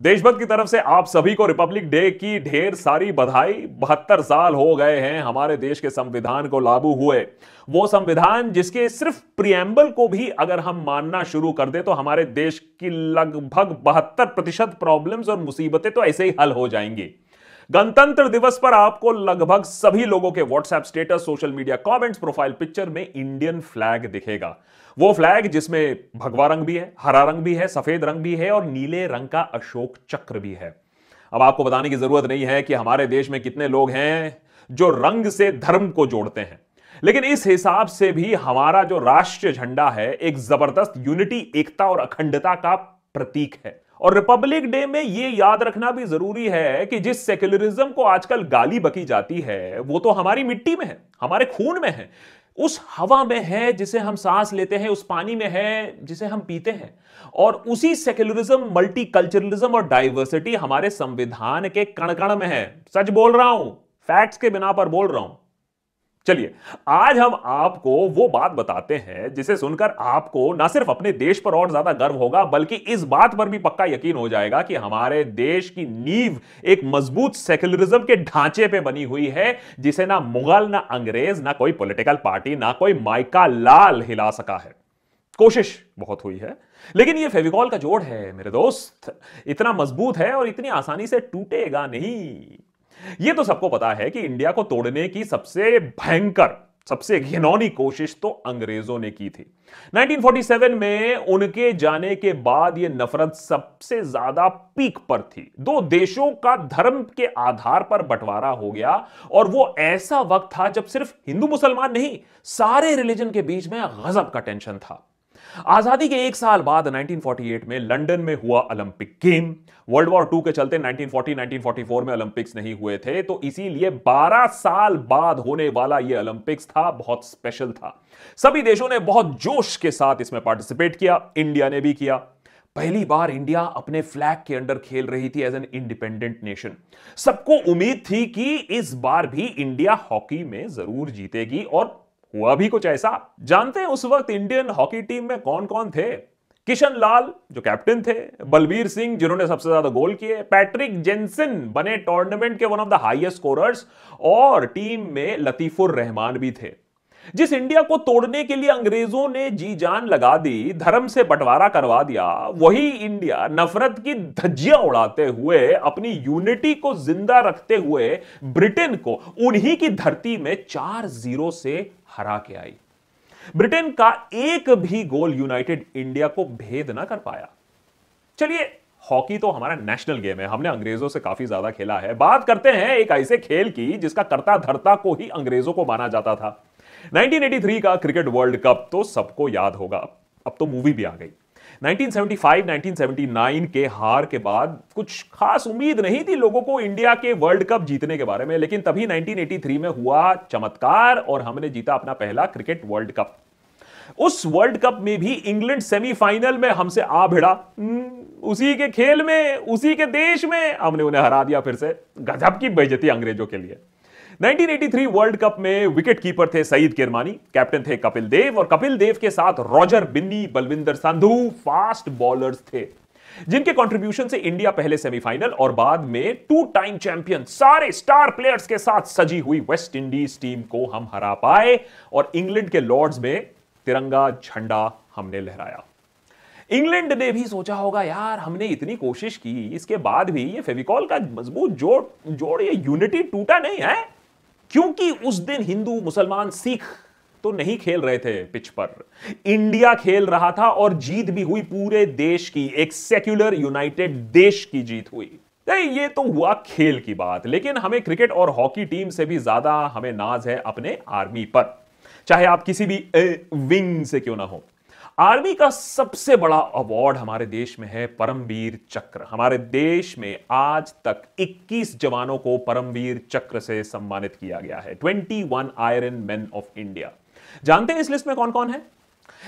देशभक्त की तरफ से आप सभी को रिपब्लिक डे की ढेर सारी बधाई। 72 साल हो गए हैं हमारे देश के संविधान को लागू हुए। वो संविधान जिसके सिर्फ प्रियम्बल को भी अगर हम मानना शुरू कर दे तो हमारे देश की लगभग 72% प्रॉब्लम्स और मुसीबतें तो ऐसे ही हल हो जाएंगी। गणतंत्र दिवस पर आपको लगभग सभी लोगों के WhatsApp status, social media comments, profile picture में इंडियन फ्लैग दिखेगा। वो फ्लैग जिसमें भगवा रंग भी है, हरा रंग भी है, सफेद रंग भी है और नीले रंग का अशोक चक्र भी है। अब आपको बताने की जरूरत नहीं है कि हमारे देश में कितने लोग हैं जो रंग से धर्म को जोड़ते हैं, लेकिन इस हिसाब से भी हमारा जो राष्ट्रीय झंडा है एक जबरदस्त यूनिटी, एकता और अखंडता का प्रतीक है। और रिपब्लिक डे में यह याद रखना भी जरूरी है कि जिस सेक्युलरिज्म को आजकल गाली बकी जाती है वो तो हमारी मिट्टी में है, हमारे खून में है, उस हवा में है जिसे हम सांस लेते हैं, उस पानी में है जिसे हम पीते हैं। और उसी सेक्युलरिज्म, मल्टीकल्चरलिज्म और डाइवर्सिटी हमारे संविधान के कण कण में है। सच बोल रहा हूं, फैक्ट्स के बिना पर बोल रहा हूं। चलिए आज हम आपको वो बात बताते हैं जिसे सुनकर आपको ना सिर्फ अपने देश पर और ज्यादा गर्व होगा बल्कि इस बात पर भी पक्का यकीन हो जाएगा कि हमारे देश की नींव एक मजबूत सेक्युलरिज्म के ढांचे पे बनी हुई है जिसे ना मुगल, ना अंग्रेज, ना कोई पॉलिटिकल पार्टी, ना कोई माइका लाल हिला सका है। कोशिश बहुत हुई है लेकिन ये फेविकॉल का जोड़ है मेरे दोस्त, इतना मजबूत है और इतनी आसानी से टूटेगा नहीं। यह तो सबको पता है कि इंडिया को तोड़ने की सबसे भयंकर, सबसे घिनौनी कोशिश तो अंग्रेजों ने की थी। 1947 में उनके जाने के बाद यह नफरत सबसे ज्यादा पीक पर थी। दो देशों का धर्म के आधार पर बंटवारा हो गया और वो ऐसा वक्त था जब सिर्फ हिंदू मुसलमान नहीं, सारे रिलीजन के बीच में गजब का टेंशन था। आजादी के एक साल बाद 1948 में लंदन में हुआ ओलंपिक गेम। वर्ल्ड वॉर 2 के चलते 1940-1944 में ओलंपिक्स नहीं हुए थे, तो इसीलिए 12 साल बाद होने वाला यह ओलंपिक्स था, बहुत स्पेशल था। सभी देशों ने बहुत जोश के साथ इसमें पार्टिसिपेट किया, इंडिया ने भी किया। पहली बार इंडिया अपने फ्लैग के अंडर खेल रही थी एज एन इंडिपेंडेंट नेशन। सबको उम्मीद थी कि इस बार भी इंडिया हॉकी में जरूर जीतेगी और हुआ भी कुछ ऐसा। जानते हैं उस वक्त इंडियन हॉकी टीम में कौन कौन थे? किशन लाल जो कैप्टन थे, बलबीर सिंह जिन्होंने सबसे ज्यादा गोल किए, पैट्रिक जेनसन बने टूर्नामेंट के one of the highest scorers और टीम में लतीफुर रहमान भी थे। जिस इंडिया को तोड़ने के लिए अंग्रेजों ने जी जान लगा दी, धर्म से बंटवारा करवा दिया, वही इंडिया नफरत की धज्जियां उड़ाते हुए, अपनी यूनिटी को जिंदा रखते हुए ब्रिटेन को उन्हीं की धरती में 4-0 से हरा के आई। ब्रिटेन का एक भी गोल यूनाइटेड इंडिया को भेद ना कर पाया। चलिए, हॉकी तो हमारा नेशनल गेम है, हमने अंग्रेजों से काफी ज्यादा खेला है। बात करते हैं एक ऐसे खेल की जिसका कर्ता धर्ता को ही अंग्रेजों को माना जाता था। 1983 का क्रिकेट वर्ल्ड कप तो सबको याद होगा, अब तो मूवी भी आ गई। 1975-1979 के हार के बाद कुछ खास उम्मीद नहीं थी लोगों को इंडिया के वर्ल्ड कप जीतने के बारे में, लेकिन तभी 1983 में हुआ चमत्कार और हमने जीता अपना पहला क्रिकेट वर्ल्ड कप। उस वर्ल्ड कप में भी इंग्लैंड सेमीफाइनल में हमसे आ भिड़ा। उसी के खेल में, उसी के देश में हमने उन्हें हरा दिया। फिर से गजब की बेइज्जती अंग्रेजों के लिए। 1983 वर्ल्ड कप में विकेट कीपर थे सईद किरमानी, कैप्टन थे कपिल देव और कपिल देव के साथ Roger Binny, Balwinder Sandhu fast bowlers थे, जिनके कंट्रीब्यूशन से इंडिया पहले सेमीफाइनल और बाद में 2 टाइम चैंपियन सारे स्टार प्लेयर्स के साथ सजी हुई वेस्ट इंडीज टीम को हम हरा पाए और इंग्लैंड के लॉर्ड्स में तिरंगा झंडा हमने लहराया। इंग्लैंड ने भी सोचा होगा, यार हमने इतनी कोशिश की, इसके बाद भी ये फेविकॉल का मजबूत जोड़ ये यूनिटी टूटा नहीं है, क्योंकि उस दिन हिंदू, मुसलमान, सिख तो नहीं खेल रहे थे पिच पर, इंडिया खेल रहा था और जीत भी हुई पूरे देश की, एक सेक्युलर यूनाइटेड देश की जीत हुई। ये तो हुआ खेल की बात, लेकिन हमें क्रिकेट और हॉकी टीम से भी ज्यादा हमें नाज है अपने आर्मी पर, चाहे आप किसी भी विंग से क्यों ना हो। आर्मी का सबसे बड़ा अवार्ड हमारे देश में है परमवीर चक्र। हमारे देश में आज तक 21 जवानों को परमवीर चक्र से सम्मानित किया गया है। 21 आयरन मैन ऑफ इंडिया। जानते हैं इस लिस्ट में कौन कौन है?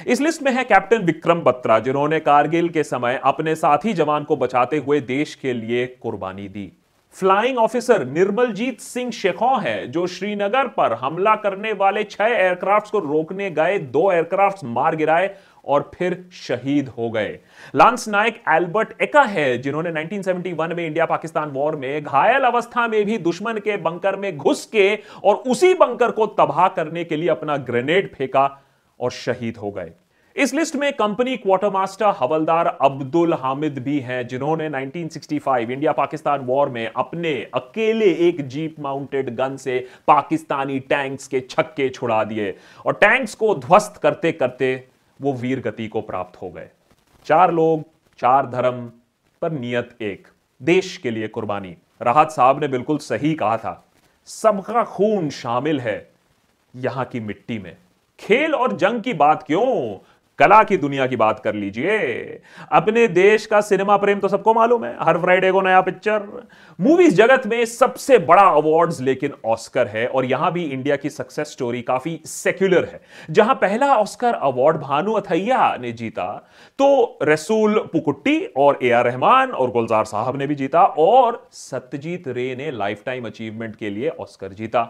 इस लिस्ट में है कैप्टन विक्रम बत्रा, जिन्होंने कारगिल के समय अपने साथी जवान को बचाते हुए देश के लिए कुर्बानी दी। फ्लाइंग ऑफिसर निर्मलजीत सिंह शेखों है, जो श्रीनगर पर हमला करने वाले 6 एयरक्राफ्ट को रोकने गए 2 एयरक्राफ्ट मार गिराए और फिर शहीद हो गए। लांस नायक एल्बर्ट एक्का है जिन्होंने 1971 में इंडिया पाकिस्तान वॉर में घायल अवस्था में भी दुश्मन के बंकर में घुस के और उसी बंकर को तबाह करने के लिए अपना ग्रेनेड फेंका और शहीद हो गए। इस लिस्ट में कंपनी क्वार्टरमास्टर हवलदार अब्दुल हामिद भी हैं जिन्होंने 1965 इंडिया पाकिस्तान वॉर में अपने अकेले एक जीप माउंटेड गन से पाकिस्तानी टैंक्स के छक्के छुड़ा दिए और टैंक्स को ध्वस्त करते करते वो वीर गति को प्राप्त हो गए। 4 लोग 4 धर्म पर नियत एक, देश के लिए कुर्बानी। राहत साहब ने बिल्कुल सही कहा था, सबका खून शामिल है यहां की मिट्टी में। खेल और जंग की बात क्यों, कला की दुनिया की बात कर लीजिए। अपने देश का सिनेमा प्रेम तो सबको मालूम है, हर फ्राइडे को नया पिक्चर। मूवीज जगत में सबसे बड़ा अवार्ड्स लेकिन ऑस्कर है और यहां भी इंडिया की सक्सेस स्टोरी काफी सेक्युलर है। जहां पहला ऑस्कर अवार्ड भानु अथैया ने जीता तो रसूल पुकुट्टी और ए.आर. रहमान और गुलजार साहब ने भी जीता और सत्यजीत रे ने लाइफ टाइम अचीवमेंट के लिए ऑस्कर जीता।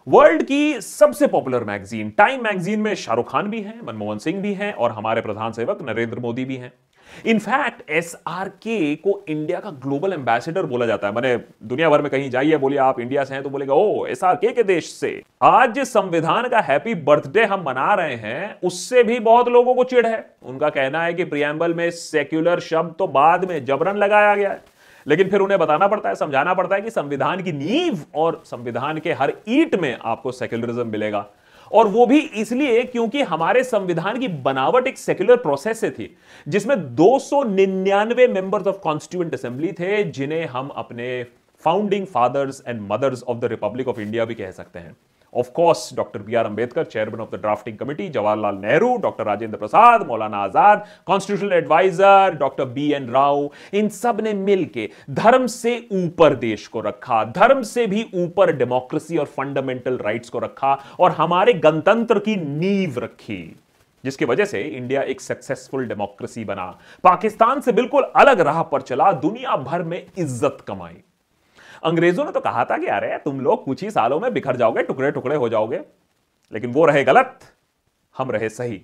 वर्ल्ड की सबसे पॉपुलर मैगजीन टाइम मैगजीन में शाहरुख खान भी हैं, मनमोहन सिंह भी हैं और हमारे प्रधान सेवक नरेंद्र मोदी भी हैं। इनफैक्ट एसआरके को इंडिया का ग्लोबल एम्बेसडर बोला जाता है। मैंने दुनिया भर में कहीं जाइए, बोलिए आप इंडिया से हैं तो बोलेगा ओ एसआरके के देश से। आज जिस संविधान का हैप्पी बर्थडे हम मना रहे हैं उससे भी बहुत लोगों को चिढ़ है। उनका कहना है कि प्रियम्बल में सेक्युलर शब्द तो बाद में जबरन लगाया गया है, लेकिन फिर उन्हें बताना पड़ता है, समझाना पड़ता है कि संविधान की नींव और संविधान के हर ईंट में आपको सेक्युलरिज्म मिलेगा। और वो भी इसलिए क्योंकि हमारे संविधान की बनावट एक सेक्युलर प्रोसेस से थी जिसमें 299 मेंबर्स ऑफ कॉन्स्टिट्यूएंट असेंबली थे जिन्हें हम अपने founding fathers and mothers of the republic of India भी कह सकते हैं। Of course doctor B R. Ambedkar, chairman of the drafting committee, Jawaharlal Nehru, doctor Rajendra Prasad, Maulana Azad, constitutional adviser doctor B N. Rao, इन सब ने मिलकर धर्म से ऊपर देश को रखा, धर्म से भी ऊपर डेमोक्रेसी और फंडामेंटल राइट्स को रखा और हमारे गणतंत्र की नींव रखी, जिसकी वजह से इंडिया एक सक्सेसफुल डेमोक्रेसी बना, पाकिस्तान से बिल्कुल अलग राह पर चला, दुनिया भर में इज्जत कमाई। अंग्रेजों ने तो कहा था कि अरे तुम लोग कुछ ही सालों में बिखर जाओगे, टुकड़े टुकड़े हो जाओगे, लेकिन वो रहे गलत, हम रहे सही।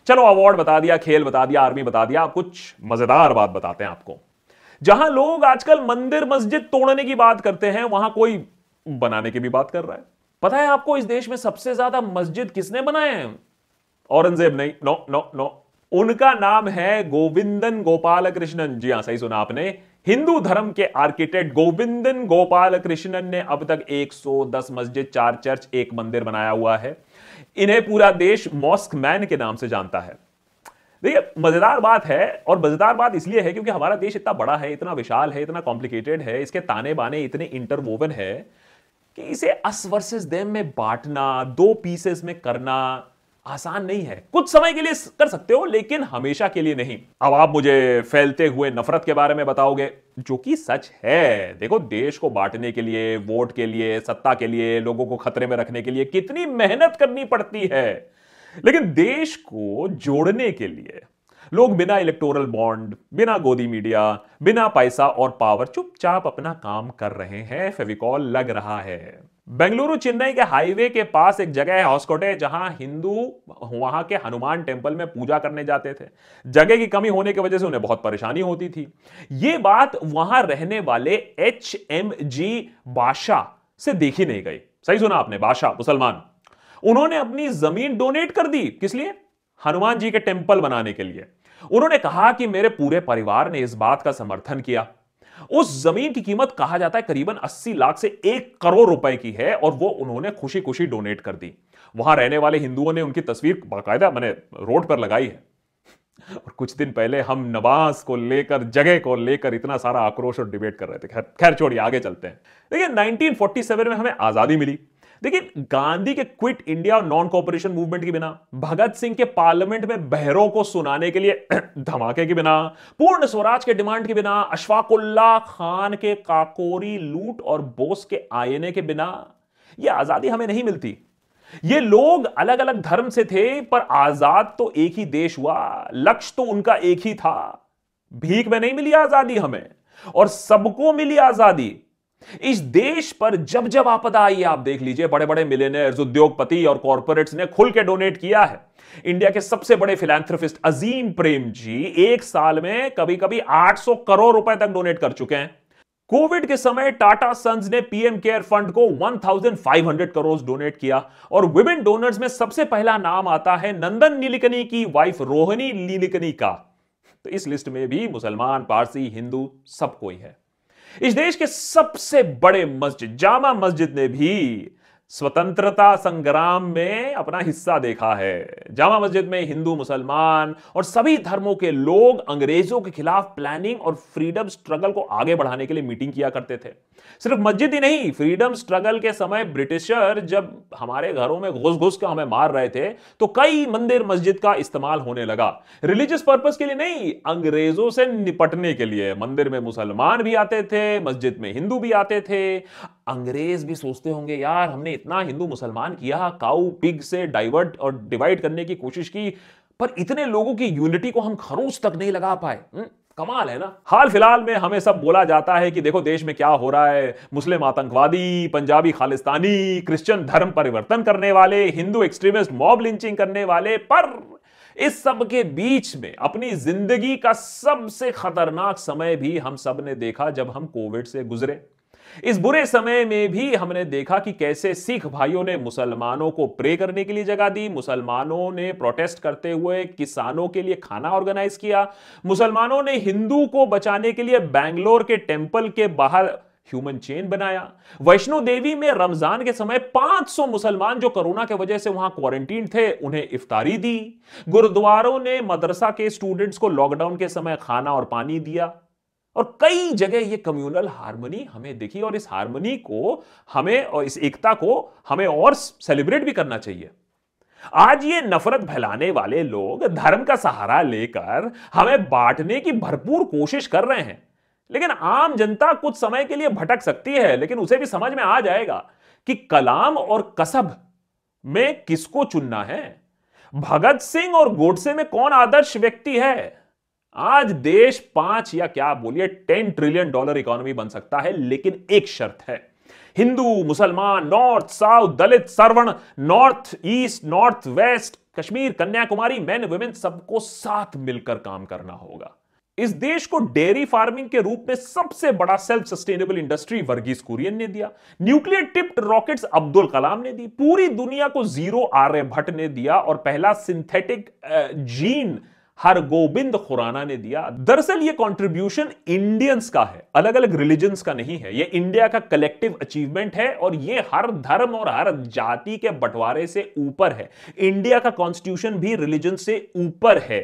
चलो अवार्ड बता दिया, खेल बता दिया, आर्मी बता दिया, कुछ मजेदार बात बताते हैं आपको। जहां लोग आजकल मंदिर मस्जिद तोड़ने की बात करते हैं वहां कोई बनाने की भी बात कर रहा है। पता है आपको इस देश में सबसे ज्यादा मस्जिद किसने बनाए हैं? औरंगजेब नहीं, नो नो नो, उनका नाम है गोविंदन गोपाल कृष्णन। जी हां, सही सुना आपने, हिंदू धर्म के आर्किटेक्ट गोविंदन गोपाल कृष्णन ने अब तक 110 मस्जिद, 4 चर्च, 1 मंदिर बनाया हुआ है। इन्हें पूरा देश मॉस्क मैन के नाम से जानता है। देखिए मजेदार बात है, और मजेदार बात इसलिए है क्योंकि हमारा देश इतना बड़ा है, इतना विशाल है, इतना कॉम्प्लिकेटेड है, इसके ताने बाने इतने इंटरवोवन है कि इसे अस वर्सेस देम में बांटना, 2 पीसेस में करना आसान नहीं है। कुछ समय के लिए कर सकते हो लेकिन हमेशा के लिए नहीं। अब आप मुझे फैलते हुए नफरत के बारे में बताओगे, जो कि सच है। देखो देश को बांटने के लिए, वोट के लिए, सत्ता के लिए, लोगों को खतरे में रखने के लिए कितनी मेहनत करनी पड़ती है, लेकिन देश को जोड़ने के लिए लोग बिना इलेक्टोरल बॉन्ड, बिना गोदी मीडिया, बिना पैसा और पावर चुपचाप अपना काम कर रहे हैं। फेविकॉल लग रहा है। बेंगलुरु चेन्नई के हाईवे के पास एक जगह है हॉस्कोटे, जहां हिंदू वहां के हनुमान टेंपल में पूजा करने जाते थे। जगह की कमी होने की वजह से उन्हें बहुत परेशानी होती थी। यह बात वहां रहने वाले HMG बादशाह से देखी नहीं गई। सही सुना आपने, बादशाह मुसलमान। उन्होंने अपनी जमीन डोनेट कर दी। किस लिए? हनुमान जी के टेंपल बनाने के लिए। उन्होंने कहा कि मेरे पूरे परिवार ने इस बात का समर्थन किया। उस जमीन की कीमत कहा जाता है करीबन 80 लाख से 1 करोड़ रुपए की है और वो उन्होंने खुशी खुशी डोनेट कर दी। वहां रहने वाले हिंदुओं ने उनकी तस्वीर बाकायदा मैंने रोड पर लगाई है। और कुछ दिन पहले हम नमाज को लेकर, जगह को लेकर इतना सारा आक्रोश और डिबेट कर रहे थे। खैर छोड़िए, आगे चलते हैं। देखिए 1947 में हमें आजादी मिली। देखिए गांधी के क्विट इंडिया और नॉन कॉपरेशन मूवमेंट की बिना, भगत सिंह के पार्लियामेंट में बहरों को सुनाने के लिए धमाके की बिना, पूर्ण स्वराज के डिमांड की बिना, अशफाकुल्ला खान के काकोरी लूट और बोस के आईएनए के बिना यह आजादी हमें नहीं मिलती। ये लोग अलग अलग धर्म से थे पर आजाद तो एक ही देश हुआ, लक्ष्य तो उनका एक ही था। भीख में नहीं मिली आजादी हमें, और सबको मिली आजादी। इस देश पर जब जब आपदा आई, आप देख लीजिए, बड़े बड़े मिलियनेयर्स, उद्योगपति और कॉर्पोरेट्स ने खुल के डोनेट किया है। इंडिया के सबसे बड़े फिलैंथ्रोपिस्ट अजीम प्रेम जी एक साल में कभी कभी 800 करोड़ रुपए तक डोनेट कर चुके हैं। कोविड के समय टाटा सन्स ने पीएम केयर फंड को 1500 करोड़ डोनेट किया। और विमेन डोनर्स में सबसे पहला नाम आता है नंदन नीलेकनी की वाइफ रोहिणी नीलेकनी का। तो इस लिस्ट में भी मुसलमान, पारसी, हिंदू सब कोई है। इस देश के सबसे बड़े मस्जिद जामा मस्जिद ने भी स्वतंत्रता संग्राम में अपना हिस्सा देखा है। जामा मस्जिद में हिंदू, मुसलमान और सभी धर्मों के लोग अंग्रेजों के खिलाफ प्लानिंग और फ्रीडम स्ट्रगल को आगे बढ़ाने के लिए मीटिंग किया करते थे। सिर्फ मस्जिद ही नहीं, फ्रीडम स्ट्रगल के समय ब्रिटिशर जब हमारे घरों में घुस घुस के हमें मार रहे थे तो कई मंदिर मस्जिद का इस्तेमाल होने लगा। रिलीजियस पर्पस के लिए नहीं, अंग्रेजों से निपटने के लिए। मंदिर में मुसलमान भी आते थे, मस्जिद में हिंदू भी आते थे। अंग्रेज भी सोचते होंगे, यार हमने इतना हिंदू मुसलमान किया, काऊ पिग से डाइवर्ट और डिवाइड करने की कोशिश की, पर इतने लोगों की यूनिटी को हम खरोच तक नहीं लगा पाए। कमाल है ना। हाल फिलहाल में हमें सब बोला जाता है कि देखो देश में क्या हो रहा है, मुस्लिम आतंकवादी, पंजाबी खालिस्तानी, क्रिश्चियन धर्म परिवर्तन करने वाले, हिंदू एक्सट्रीमिस्ट मॉब लिंचिंग करने वाले। पर इस सब के बीच में अपनी जिंदगी का सबसे खतरनाक समय भी हम सब ने देखा जब हम कोविड से गुजरे। इस बुरे समय में भी हमने देखा कि कैसे सिख भाइयों ने मुसलमानों को प्रे करने के लिए जगह दी, मुसलमानों ने प्रोटेस्ट करते हुए किसानों के लिए खाना ऑर्गेनाइज किया, मुसलमानों ने हिंदू को बचाने के लिए बैंगलोर के टेंपल के बाहर ह्यूमन चेन बनाया। वैष्णो देवी में रमजान के समय 500 मुसलमान जो कोरोना की वजह से वहां क्वारंटीन थे उन्हें इफ्तारी दी। गुरुद्वारों ने मदरसा के स्टूडेंट्स को लॉकडाउन के समय खाना और पानी दिया। और कई जगह ये कम्युनल हार्मनी हमें दिखी और इस हार्मनी को हमें और इस एकता को हमें और सेलिब्रेट भी करना चाहिए। आज ये नफरत फैलाने वाले लोग धर्म का सहारा लेकर हमें बांटने की भरपूर कोशिश कर रहे हैं, लेकिन आम जनता कुछ समय के लिए भटक सकती है, लेकिन उसे भी समझ में आ जाएगा कि कलाम और कसब में किसको चुनना है। भगत सिंह और गोडसे में कौन आदर्श व्यक्ति है। आज देश 5 या क्या बोलिए 10 ट्रिलियन डॉलर इकोनॉमी बन सकता है, लेकिन एक शर्त है, हिंदू, मुसलमान, नॉर्थ साउथ, दलित, सवर्ण, north east, north west, Kashmir, Kanyakumari, main women, सबको साथ मिलकर काम करना होगा। इस देश को डेयरी फार्मिंग के रूप में सबसे बड़ा self sustainable industry Varghese Kurien ने दिया, nuclear tipped rockets Abdul Kalam ने दी, पूरी दुनिया को जीरो आर्यभट्ट ने दिया और पहला सिंथेटिक जीन हरगोबिंद खुराना ने दिया। दरअसल ये कंट्रीब्यूशन इंडियंस का है, अलग अलग रिलीजन्स का नहीं है। ये इंडिया का कलेक्टिव अचीवमेंट है और ये हर धर्म और हर जाति के बंटवारे से ऊपर है। इंडिया का कॉन्स्टिट्यूशन भी रिलीजन से ऊपर है।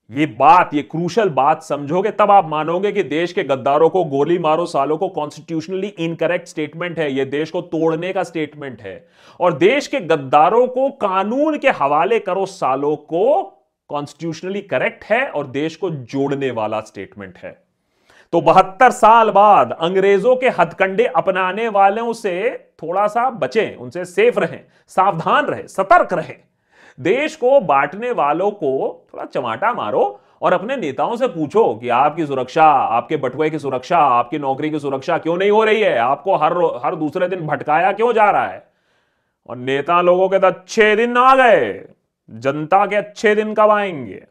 ये क्रूशल बात समझोगे तब आप मानोगे कि देश के गद्दारों को गोली मारो सालों को कॉन्स्टिट्यूशनली इनकरेक्ट स्टेटमेंट है। यह देश को तोड़ने का स्टेटमेंट है। और देश के गद्दारों को कानून के हवाले करो सालों को कॉन्स्टिट्यूशनली करेक्ट है और देश को जोड़ने वाला स्टेटमेंट है। तो 72 साल बाद अंग्रेजों के हथकंडे अपनाने वालों से थोड़ा सा बचें, उनसे सेफ रहें, सावधान रहें, सतर्क रहें। देश को बांटने वालों को थोड़ा चमाटा मारो और अपने नेताओं से पूछो कि आपकी सुरक्षा, आपके बटुए की सुरक्षा, आपकी नौकरी की सुरक्षा क्यों नहीं हो रही है, आपको हर दूसरे दिन भटकाया क्यों जा रहा है। और नेता लोगों के तो अच्छे दिन आ गए, जनता के अच्छे दिन कब आएंगे।